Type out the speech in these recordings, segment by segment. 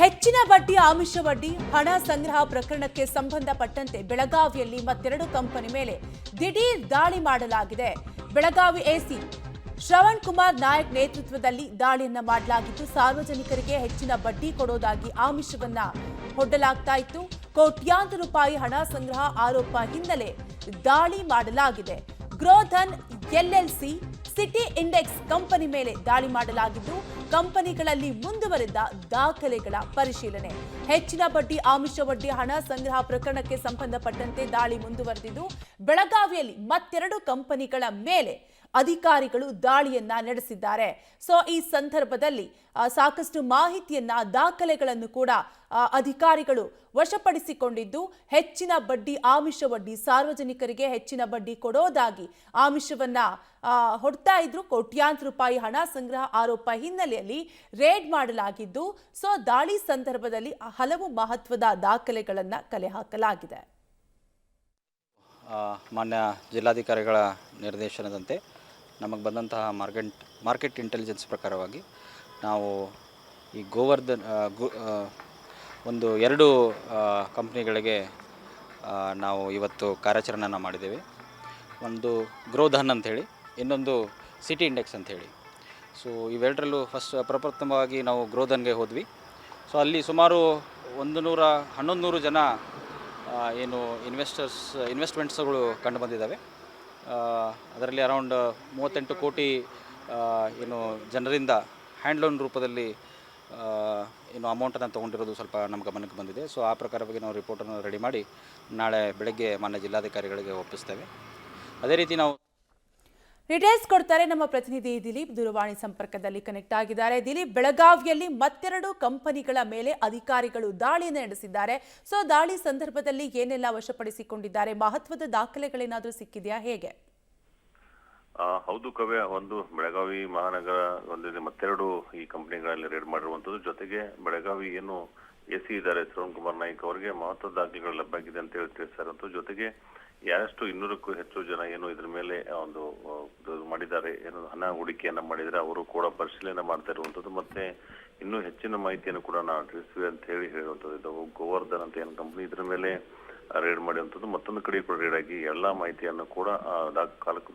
ಹೆಚ್ಚಿನ ಬಡ್ಡಿ ಆಮಿಷ ಬಡ್ಡಿ ಹಣ ಸಂಗ್ರಹ ಪ್ರಕರಣಕ್ಕೆ ಸಂಬಂಧಪಟ್ಟಂತೆ ಬೆಳಗಾವಿಯಲ್ಲಿ ಮತ್ತೆರಡು ಕಂಪನಿ ಮೇಲೆ ದಿಢೀರ್ ದಾಳಿ ಮಾಡಲಾಗಿದೆ. ಬೆಳಗಾವಿ ಎಸಿ ಶ್ರವಣ್ ಕುಮಾರ್ ನಾಯಕ್ ನೇತೃತ್ವದಲ್ಲಿ ದಾಳಿಯನ್ನ ಮಾಡಲಾಗಿದ್ದು, ಸಾರ್ವಜನಿಕರಿಗೆ ಹೆಚ್ಚಿನ ಬಡ್ಡಿ ಕೊಡೋದಾಗಿ ಆಮಿಷವನ್ನ ಹೊಡ್ಡಲಾಗ್ತಾ ಇತ್ತು. ಕೋಟ್ಯಾಂತರ ರೂಪಾಯಿ ಹಣ ಸಂಗ್ರಹ ಆರೋಪ ಹಿನ್ನೆಲೆ ದಾಳಿ ಮಾಡಲಾಗಿದೆ. ಗ್ರೋಧನ್ ಎಲ್ಎಲ್ಸಿ ಸಿಟಿ ಇಂಡೆಕ್ಸ್ ಕಂಪನಿ ಮೇಲೆ ದಾಳಿ ಮಾಡಲಾಗಿದ್ದು, ಕಂಪನಿಗಳಲ್ಲಿ ಮುಂದುವರೆದ ದಾಖಲೆಗಳ ಪರಿಶೀಲನೆ. ಹೆಚ್ಚಿನ ಬಡ್ಡಿ ಆಮಿಷ ಬಡ್ಡಿ ಹಣ ಸಂಗ್ರಹ ಪ್ರಕರಣಕ್ಕೆ ಸಂಬಂಧಪಟ್ಟಂತೆ ದಾಳಿ ಮುಂದುವರೆದಿದ್ದು, ಬೆಳಗಾವಿಯಲ್ಲಿ ಮತ್ತೆರಡು ಕಂಪನಿಗಳ ಮೇಲೆ ಅಧಿಕಾರಿಗಳು ದಾಳಿಯನ್ನ ನಡೆಸಿದ್ದಾರೆ. ಸೊ ಈ ಸಂದರ್ಭದಲ್ಲಿ ಸಾಕಷ್ಟು ಮಾಹಿತಿಯನ್ನ ದಾಖಲೆಗಳನ್ನು ಕೂಡ ಅಧಿಕಾರಿಗಳು ವಶಪಡಿಸಿಕೊಂಡಿದ್ದು, ಹೆಚ್ಚಿನ ಬಡ್ಡಿ ಆಮಿಷ ಬಡ್ಡಿ ಸಾರ್ವಜನಿಕರಿಗೆ ಹೆಚ್ಚಿನ ಬಡ್ಡಿ ಕೊಡೋದಾಗಿ ಆಮಿಷವನ್ನ ಹೊಡ್ತಾ ಇದ್ರು. ಕೋಟ್ಯಾಂತರ ರೂಪಾಯಿ ಹಣ ಸಂಗ್ರಹ ಆರೋಪ ಹಿನ್ನೆಲೆಯಲ್ಲಿ ರೇಡ್ ಮಾಡಲಾಗಿದ್ದು, ಸೊ ದಾಳಿ ಸಂದರ್ಭದಲ್ಲಿ ಹಲವು ಮಹತ್ವದ ದಾಖಲೆಗಳನ್ನ ಕಲೆ ಹಾಕಲಾಗಿದೆ. ಮಾನ್ಯ ಜಿಲ್ಲಾಧಿಕಾರಿಗಳ ನಿರ್ದೇಶನದಂತೆ ನಮಗೆ ಬಂದಂತಹ ಮಾರ್ಕೆಟ್ ಇಂಟೆಲಿಜೆನ್ಸ್ ಪ್ರಕಾರವಾಗಿ ನಾವು ಈ ಗೋವರ್ಧನ್ ಒಂದು ಎರಡು ಕಂಪ್ನಿಗಳಿಗೆ ನಾವು ಇವತ್ತು ಕಾರ್ಯಾಚರಣೆಯನ್ನು ಮಾಡಿದ್ದೇವೆ. ಒಂದು ಗ್ರೋಧನ್ ಅಂಥೇಳಿ, ಇನ್ನೊಂದು ಸಿಟಿ ಇಂಡೆಕ್ಸ್ ಅಂಥೇಳಿ. ಸೊ ಇವೆರಡರಲ್ಲೂ ಪ್ರಪ್ರಥಮವಾಗಿ ನಾವು ಗ್ರೋಧನ್ಗೆ ಹೋದ್ವಿ. ಸೊ ಅಲ್ಲಿ ಸುಮಾರು 1100 ಜನ ಏನು ಇನ್ವೆಸ್ಟ್ಮೆಂಟ್ಸ್ಗಳು ಕಂಡು ಬಂದಿದ್ದಾವೆ. ಅದರಲ್ಲಿ ಅರೌಂಡ್ 38 ಕೋಟಿ ಏನು ಜನರಿಂದ ಹ್ಯಾಂಡ್ ಲೋನ್ ರೂಪದಲ್ಲಿ ಏನು ಅಮೌಂಟನ್ನು ತೊಗೊಂಡಿರೋದು ಸ್ವಲ್ಪ ನಮ್ಮ ಗಮನಕ್ಕೆ ಬಂದಿದೆ. ಸೊ ಆ ಪ್ರಕಾರವಾಗಿ ನಾವು ರಿಪೋರ್ಟನ್ನು ರೆಡಿ ಮಾಡಿ ನಾಳೆ ಬೆಳಗ್ಗೆ ಮಾನ್ಯ ಜಿಲ್ಲಾಧಿಕಾರಿಗಳಿಗೆ ಒಪ್ಪಿಸ್ತೇವೆ. ಅದೇ ರೀತಿ ನಾವು ಡೀಟೇಲ್ಸ್ ಕೊಡ್ತಾರೆ ನಮ್ಮ ಪ್ರತಿನಿಧಿ ದಿಲೀಪ್, ದೂರವಾಣಿ ಸಂಪರ್ಕದಲ್ಲಿ ಕನೆಕ್ಟ್ ಆಗಿದ್ದಾರೆ. ದಿಲೀಪ್, ಬೆಳಗಾವಿಯಲ್ಲಿ ಮತ್ತೆರಡು ಕಂಪನಿಗಳ ಮೇಲೆ ಅಧಿಕಾರಿಗಳು ದಾಳಿಯನ್ನು ನಡೆಸಿದ್ದಾರೆ. ಸೊ ದಾಳಿ ಸಂದರ್ಭದಲ್ಲಿ ಏನೆಲ್ಲ ವಶಪಡಿಸಿಕೊಂಡಿದ್ದಾರೆ? ಮಹತ್ವದ ದಾಖಲೆಗಳೇನಾದರೂ ಸಿಕ್ಕಿದೆಯಾ? ಹೇಗೆ? ಹೌದು ಕವ್ಯ, ಒಂದು ಬೆಳಗಾವಿ ಮಹಾನಗರ ಒಂದಿದೆ ಮತ್ತೆರಡು ಈ ಕಂಪನಿಗಳಲ್ಲಿ ರೇಡ್ ಮಾಡಿರುವಂತದ್ದು. ಜೊತೆಗೆ ಬೆಳಗಾವಿ ಏನು ಎಸಿ ಇದ್ದಾರೆ ಶ್ರವಣ್ ಕುಮಾರ್ ನಾಯ್ಕ್ ಅವರಿಗೆ ಮಹತ್ವದ ದಾಖಲೆಗಳು ಲಭ್ಯವಾಗಿದೆ ಅಂತ ಹೇಳಿ ತಿಳಿಸಿರುವಂತದ್ದು. ಜೊತೆಗೆ ಯಾರಷ್ಟು 200ಕ್ಕೂ ಹೆಚ್ಚು ಜನ ಏನು ಇದ್ರ ಮೇಲೆ ಒಂದು ಮಾಡಿದ್ದಾರೆ, ಏನು ಹಣ ಹೂಡಿಕೆಯನ್ನ ಮಾಡಿದರೆ ಅವರು ಕೂಡ ಪರಿಶೀಲನೆ ಮಾಡ್ತಾ ಇರುವಂತದ್ದು. ಮತ್ತೆ ಇನ್ನೂ ಹೆಚ್ಚಿನ ಮಾಹಿತಿಯನ್ನು ಕೂಡ ನಾವು ತಿಳಿಸ್ತೀವಿ ಅಂತ ಹೇಳುವಂತದ್ದು. ಗೋವರ್ಧನ್ ಅಂತ ಏನು ಕಂಪನಿ ಇದ್ರ ಮೇಲೆ ರೇಡ್ ಮಾಡಿರುವಂತದ್ದು. ಮತ್ತೊಂದು ಕಡೆ ಕೂಡ ರೇಡ್ ಆಗಿ ಎಲ್ಲಾ ಮಾಹಿತಿಯನ್ನು ಕೂಡ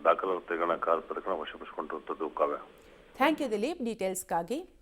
ದಾಖಲಾತಿಗಳನ್ನ ಪ್ರಕರಣ ವಶಪಡಿಸಿಕೊಂಡಿರುವಂತದ್ದು. ಕಾವ್ಯ, ಥ್ಯಾಂಕ್ ಯು ದಿಲೀಪ್ ಡೀಟೇಲ್ಸ್ಗಾಗಿ.